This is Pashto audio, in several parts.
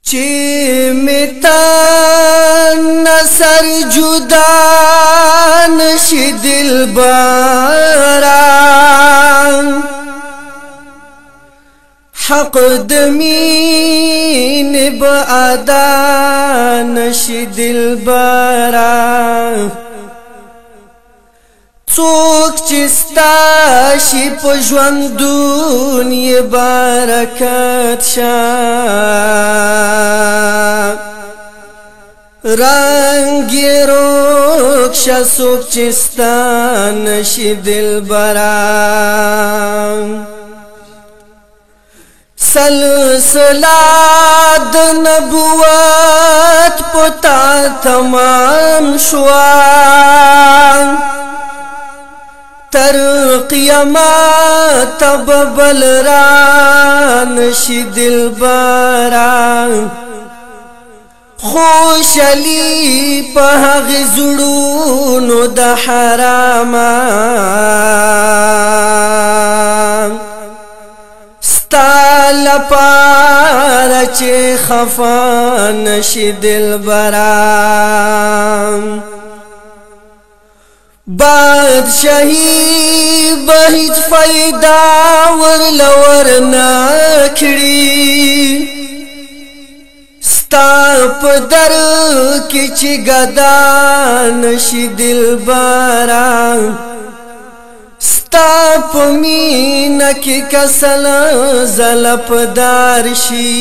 ची मिता नसर जुदा नशी दिलबरा हक दमीन बअदा नशी दिलबरा څوک چې ستا شي په ژوندون یې برکت شه رنګ یې روږ شه څوک چې ستا نشي دلبره سلسله د نبوت په تا تمام شوه تر قیامت ببل را نشي دلبرا خوشالي په هغه زړونو د حرام ستال پاره چې خفا نشي دلبرا بادشاہی بهیت فائدہ ورلور نکړي ستا په در کې چې ګدا نشي دلبرا ستا په مینا کې کسل زلپدار شي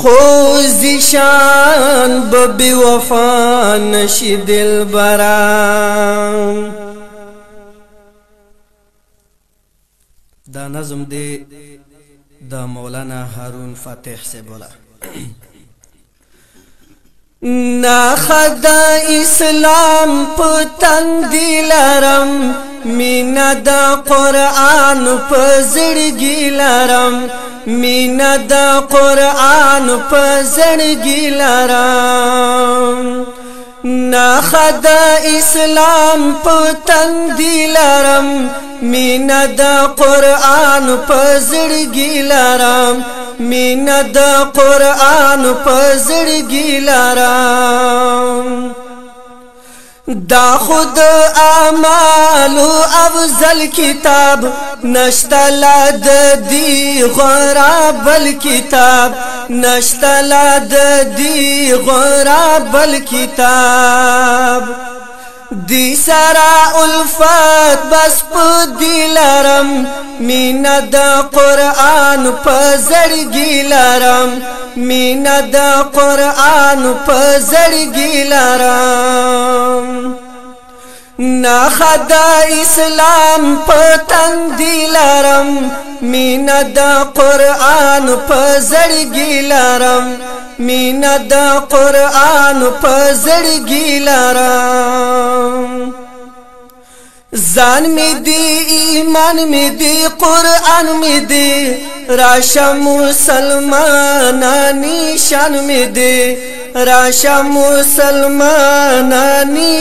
خوزی شان ببی وفا نشی دلبرا دا نظم دی دا مولانا هارون فاتح سے بولا نا خدا اسلام پتن دلرم مینا دا قرآن پزړګي لرم مینا دا قرآن پزړګي لرم نا خدا اسلام پتن دلرم مینا دا قرآن پزړګي لرم مینا دا قرآن پزړګي لرم دا خود اعمالو افضل کتاب نشتلا د دی غرابل کتاب نشتلا د دی غرابل کتاب دی سرا الفت بس په دلرم مینا دا قرآن پزړګي لرم مینا دا قرآن پزړګي لرم نا خدا اسلام پتن دلرم مینا دا قرآن پزړګي لرم مینا دا قرآن پزړګي لرم زان می دی ایمان می دی قرآن می دی راشا مسلمانانی شان می دی راشا مسلمانانی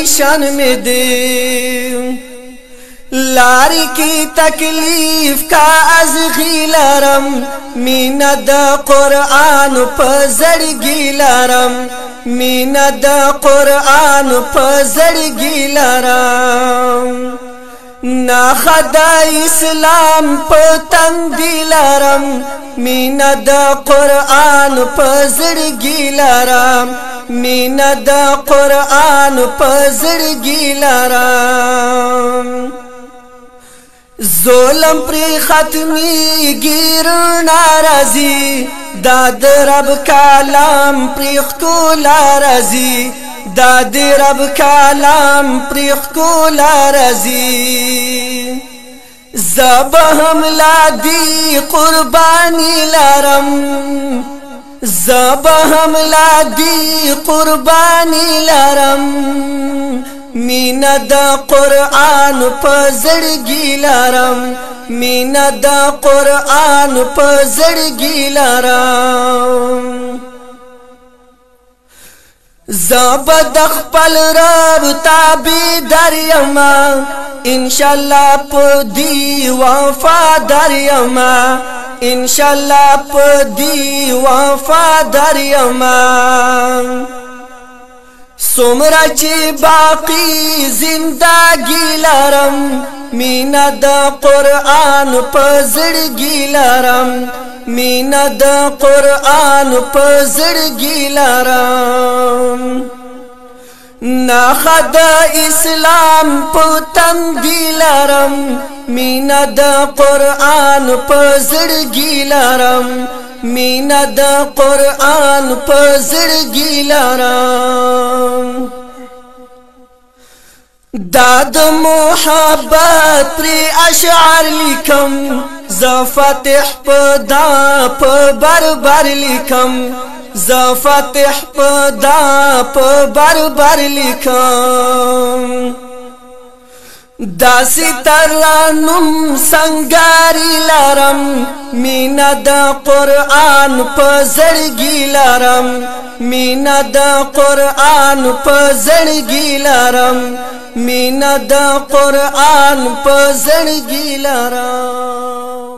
شان می دی لاری کی تکلیف کا از غیلرم مینا دا قرآن پزړګي لرم مینا دا قرآن پزړګي لرم نا خدا اسلام پتن دلرم مینا دا قرآن پزړګي لرم مینا دا قرآن پزړګي لرم ظلم پری ختمی گیر ناراضی داد رب کلام پری خکولا رازی داد رب کلام پری خکولا رازی زبهم لادی قربانی لرم زبهم لادی قربانی لرم مینا دا قرآن پزړګي لرم مینا دا قرآن پزړګي لرم زبد خپل رب تابعدار یما ان شاء الله په دی وفادار یما انشاءاللہ پا دی وفادار یما سمرا چی باقی زندگی لرم مینا دا قرآن پا زڑگی لرم مینا دا قرآن پا زڑگی لرم ناخد اسلام پا تندی لرم مینا دا قرآن پا زڑگی لرم مینا دا قرآن پا زڑگی لرم داد محبت پری اشعار لکم زفاتح پا دا پا بربر لکم زفاتح پا دا پا بربر لکم داسی ترانم سنگاری لرم مینا دا قرآن پا زڑگی لرم مینا دا قرآن پا زڑگی لرم مینا دا قرآن پا زڑگی لرم